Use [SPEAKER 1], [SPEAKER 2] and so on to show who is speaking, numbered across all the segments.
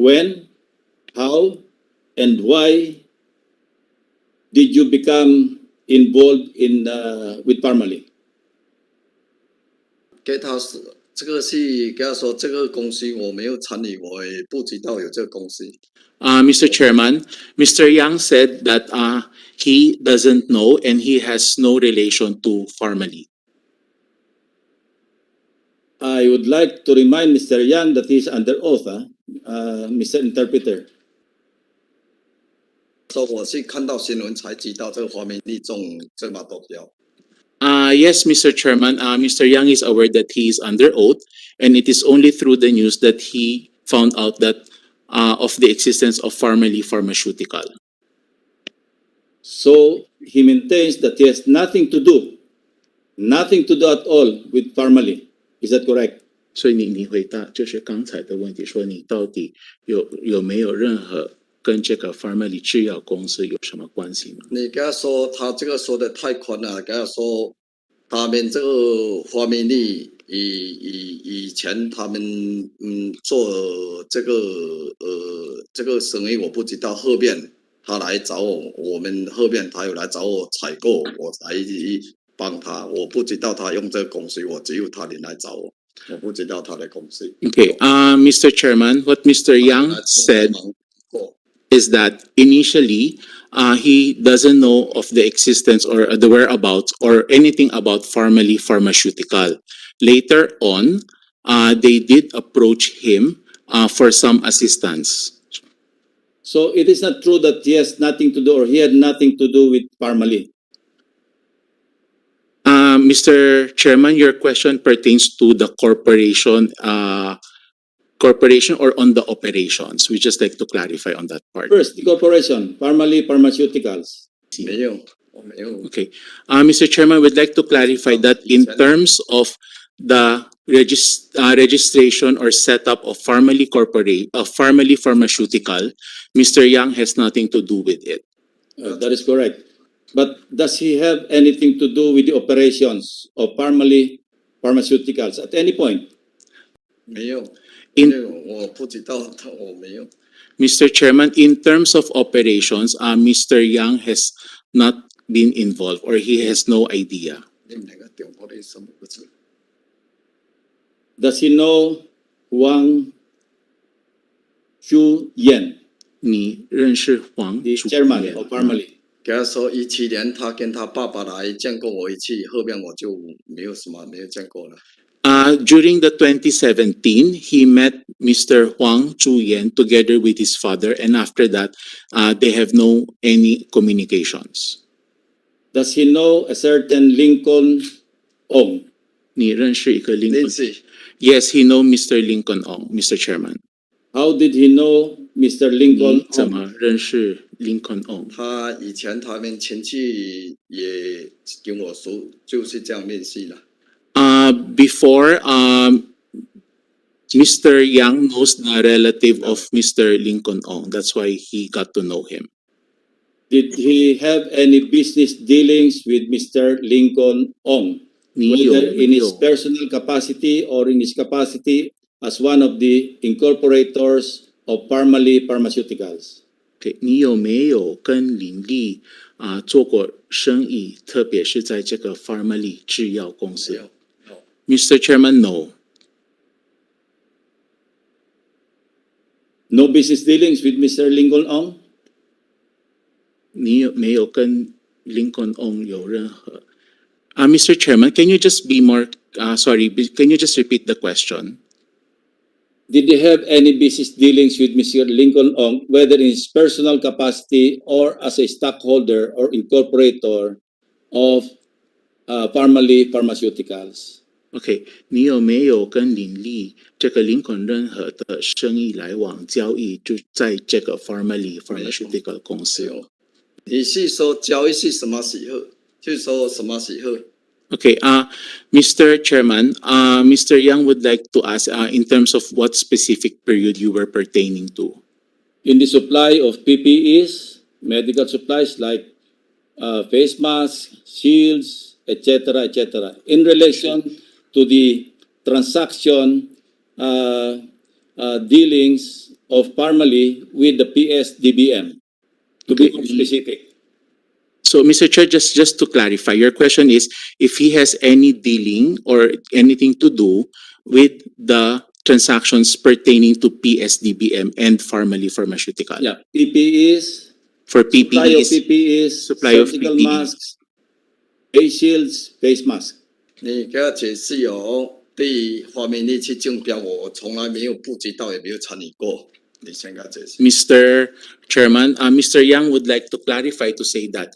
[SPEAKER 1] when, how, and why did you become involved in with Pharmally?
[SPEAKER 2] 给他是这个是给他说这个公司我没有参与，我也不知道有这个公司。
[SPEAKER 3] Mr. Chairman, Mr. Yang said that he doesn't know and he has no relation to Pharmally.
[SPEAKER 1] I would like to remind Mr. Yang that he is under oath, Mr. Interpreter.
[SPEAKER 2] 说我是看到新闻才知道这个华明利中这把毒药。
[SPEAKER 3] Yes, Mr. Chairman, Mr. Yang is aware that he is under oath, and it is only through the news that he found out that of the existence of Pharmally Pharmaceutical.
[SPEAKER 1] So he maintains that he has nothing to do at all with Pharmally. Is that correct?
[SPEAKER 3] 所以你回答就是刚才的问题，说你到底有没有任何跟这个 Pharmally 制药公司有什么关系吗？
[SPEAKER 2] 你跟他说，他这个说的太宽了。跟他说，他们这个华明利以前他们做这个生意，我不知道。后面他来找我们后面他有来找我采购，我才帮他。我不知道他用这个公司，我只有他人来找我，我不知道他的公司。
[SPEAKER 3] Okay, Mr. Chairman, what Mr. Yang said is that initially he doesn't know of the existence or the whereabouts or anything about Pharmally Pharmaceutical. Later on, they did approach him for some assistance.
[SPEAKER 1] So it is not true that he has nothing to do or he had nothing to do with Pharmally.
[SPEAKER 3] Mr. Chairman, your question pertains to the corporation or on the operations. We just like to clarify on that part.
[SPEAKER 1] First, the corporation, Pharmally Pharmaceuticals.
[SPEAKER 2] 没有，我没有。
[SPEAKER 3] Okay. Mr. Chairman, we'd like to clarify that in terms of the registration or setup of Pharmally Pharmaceutical, Mr. Yang has nothing to do with it.
[SPEAKER 1] That is correct. But does he have anything to do with the operations of Pharmally Pharmaceuticals at any point?
[SPEAKER 2] 没有，我不知道，我没有。
[SPEAKER 3] Mr. Chairman, in terms of operations, Mr. Yang has not been involved or he has no idea.
[SPEAKER 1] Does he know Wang Chuyan,
[SPEAKER 3] 你认识黄
[SPEAKER 1] the
[SPEAKER 3] 主
[SPEAKER 1] chairman
[SPEAKER 3] 任
[SPEAKER 1] of Pharmally?
[SPEAKER 2] 给他说17年，他跟他爸爸来见过我一次，后面我就没有见过了。
[SPEAKER 3] During the 2017, he met Mr. Huang Chuyan together with his father, and after that, they have no any communications.
[SPEAKER 1] Does he know a certain Lincoln Ong?
[SPEAKER 3] 你认识一个 Lincoln?
[SPEAKER 2] 认识。
[SPEAKER 3] Yes, he know Mr. Lincoln Ong, Mr. Chairman.
[SPEAKER 1] How did he know Mr.
[SPEAKER 3] 你
[SPEAKER 1] Lincoln
[SPEAKER 3] 怎
[SPEAKER 1] Ong?
[SPEAKER 3] 么认识 Lincoln Ong?
[SPEAKER 2] 他以前他们亲戚也跟我说，就是这样联系了。
[SPEAKER 3] Before, Mr. Yang knows the relative of Mr. Lincoln Ong. That's why he got to know him.
[SPEAKER 1] Did he have any business dealings with Mr. Lincoln Ong? Whether in his personal capacity or in his capacity as one of the incorporators of Pharmally Pharmaceuticals?
[SPEAKER 3] Okay, 你有没有跟林立做过生意，特别是在这个 Pharmally 制药公司？
[SPEAKER 2] 没有。
[SPEAKER 3] Mr. Chairman, no.
[SPEAKER 1] No business dealings with Mr. Lincoln Ong?
[SPEAKER 3] 你有没有跟 Lincoln Ong 有任何？Mr. Chairman, can you just be more can you just repeat the question?
[SPEAKER 1] Did he have any business dealings with Mr. Lincoln Ong, whether in his personal capacity or as a stockholder or incorporator of Pharmally Pharmaceuticals?
[SPEAKER 3] Okay, 你有没有跟林立这个林肯任何的生意来往交易，就在这个 Pharmally Pharmaceutical 公司？
[SPEAKER 2] 你是说交易是什么时候？就是说什么时候？
[SPEAKER 3] Okay, Mr. Chairman, Mr. Yang would like to ask in terms of what specific period you were pertaining to.
[SPEAKER 1] In the supply of PPEs, medical supplies like face masks, shields, etc., etc., in relation to the transaction dealings of Pharmally with the PSDBM, to be more specific.
[SPEAKER 3] So, Mr. Chair, just to clarify, your question is if he has any dealing or anything to do with the transactions pertaining to PSDBM and Pharmally Pharmaceutical.
[SPEAKER 1] Yeah, PPEs,
[SPEAKER 3] For
[SPEAKER 1] supply of
[SPEAKER 3] PPEs,
[SPEAKER 1] PPEs,
[SPEAKER 3] supply of
[SPEAKER 1] surgical
[SPEAKER 3] PPE.
[SPEAKER 1] masks, face shields, face mask.
[SPEAKER 2] 你给他解释哦，对于方面你去竞标，我从来没有不知道，也没有参与过。你先给他解释。
[SPEAKER 3] Mr. Chairman, Mr. Yang would like to clarify to say that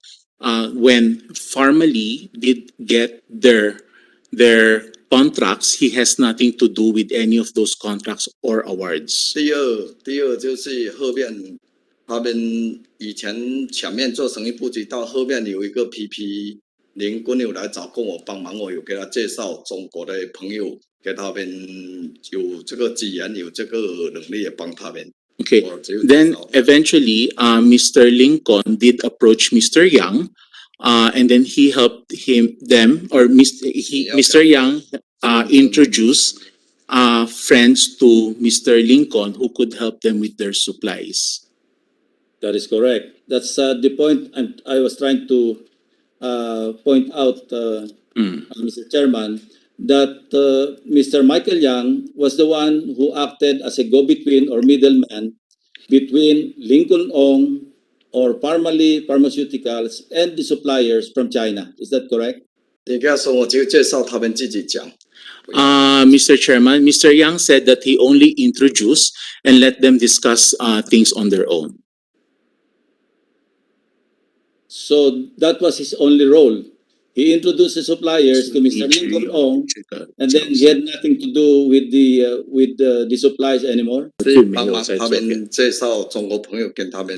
[SPEAKER 3] when Pharmally did get their contracts, he has nothing to do with any of those contracts or awards.
[SPEAKER 2] 第二就是后面他们以前面做生意不知道，后面有一个 PP 林坤有来找跟我帮忙，我有给他介绍中国的朋友，给他们有这个资源，有这个能力也帮他们。
[SPEAKER 3] Okay.
[SPEAKER 2] 我只有
[SPEAKER 3] Then
[SPEAKER 2] 介绍
[SPEAKER 3] eventually, Mr. Lincoln did approach Mr. Yang, and then he helped Mr. Yang introduced friends to Mr. Lincoln who could help them with their supplies.
[SPEAKER 1] That is correct. That's the point I was trying to point out, Mr. Chairman, that Mr. Michael Yang was the one who acted as a go-between or middleman between Lincoln Ong or Pharmally Pharmaceuticals and the suppliers from China. Is that correct?
[SPEAKER 2] 你跟他说，我就介绍他们自己讲。
[SPEAKER 3] Mr. Chairman, Mr. Yang said that he only introduced and let them discuss things on their own.
[SPEAKER 1] So that was his only role. He introduced the suppliers to Mr. Lincoln Ong, and then he had nothing to do with the supplies anymore.
[SPEAKER 2] 是帮忙他们介绍中国朋友，跟他们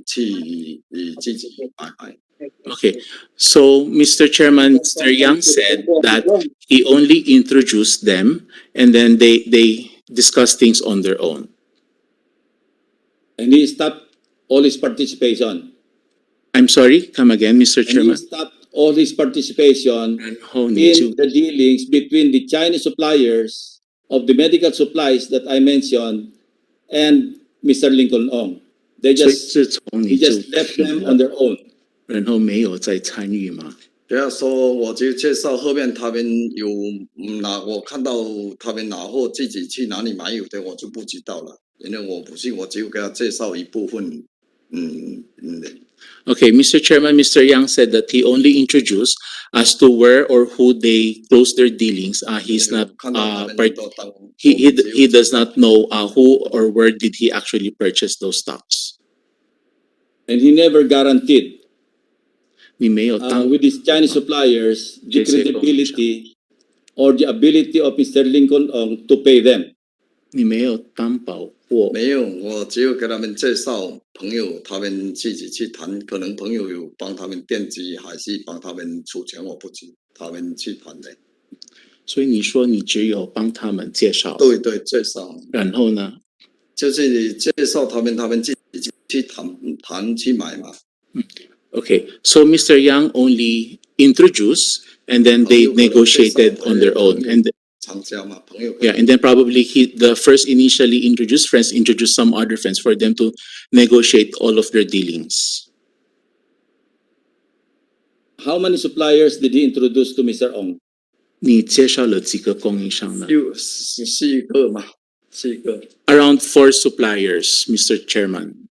[SPEAKER 2] 去自己买卖。
[SPEAKER 3] Okay, so Mr. Chairman, Mr. Yang said that he only introduced them and then they discussed things on their own.
[SPEAKER 1] And he stopped all his participation.
[SPEAKER 3] I'm sorry, come again, Mr.
[SPEAKER 1] And he
[SPEAKER 3] Chairman.
[SPEAKER 1] stopped all his participation in
[SPEAKER 3] 然后你就
[SPEAKER 1] the dealings between the Chinese suppliers of the medical supplies that I mentioned and Mr. Lincoln Ong. He
[SPEAKER 3] 所以自从你
[SPEAKER 1] just left them on their own.
[SPEAKER 3] 然后没有再参与吗？
[SPEAKER 2] 不要说，我就介绍后面他们有拿，我看到他们拿货自己去哪里买有的，我就不知道了，因为我不是，我只有给他介绍一部分。
[SPEAKER 3] Okay, Mr. Chairman, Mr. Yang said that he only introduced as to where or who they closed their dealings. He's not he does not know who or where did he actually purchase those stocks.
[SPEAKER 1] And he never guaranteed
[SPEAKER 3] 你没有当
[SPEAKER 1] with his Chinese suppliers the credibility or the ability of Mr. Lincoln Ong to pay them.
[SPEAKER 3] 你没有担保过。
[SPEAKER 2] 没有，我只有给他们介绍朋友，他们自己去谈，可能朋友有帮他们奠基，还是帮他们出钱，我不知，他们去谈的。
[SPEAKER 3] 所以你说你只有帮他们介绍，
[SPEAKER 2] 对对，介绍。
[SPEAKER 3] 然后呢？
[SPEAKER 2] 就是你介绍他们，他们自己去谈去买嘛。
[SPEAKER 3] Okay, so Mr. Yang only introduced and then they negotiated on their own. And
[SPEAKER 2] 厂家嘛，朋友。
[SPEAKER 3] yeah, and then probably the first initially introduced friends introduced some other friends for them to negotiate all of their dealings.
[SPEAKER 1] How many suppliers did he introduce to Mr. Ong?
[SPEAKER 3] 你介绍了几个供应商呢？
[SPEAKER 2] 有4个嘛，4个。
[SPEAKER 3] Around 4 suppliers, Mr. Chairman.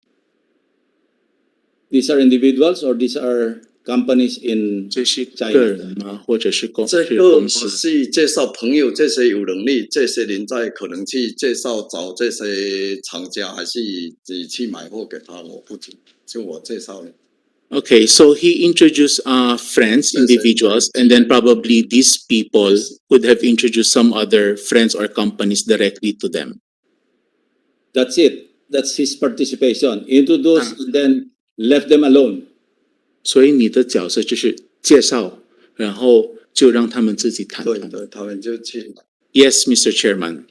[SPEAKER 1] These are individuals or these are companies in
[SPEAKER 3] 这是
[SPEAKER 1] China?
[SPEAKER 3] 个人吗？或者是公
[SPEAKER 2] 这个我
[SPEAKER 3] 公司？
[SPEAKER 2] 是介绍朋友，这些有能力，这些人在可能去介绍找这些厂家，还是自己去买货给他，我不知，就我介绍的。
[SPEAKER 3] Okay, so he introduced friends, individuals, and then probably these people would have introduced some other friends or companies directly to them.
[SPEAKER 1] That's it. That's his participation. Introduce and then left them alone.
[SPEAKER 3] 所以你的角色就是介绍，然后就让他们自己谈谈。
[SPEAKER 2] 对对，他们就去。
[SPEAKER 3] Yes, Mr. Chairman.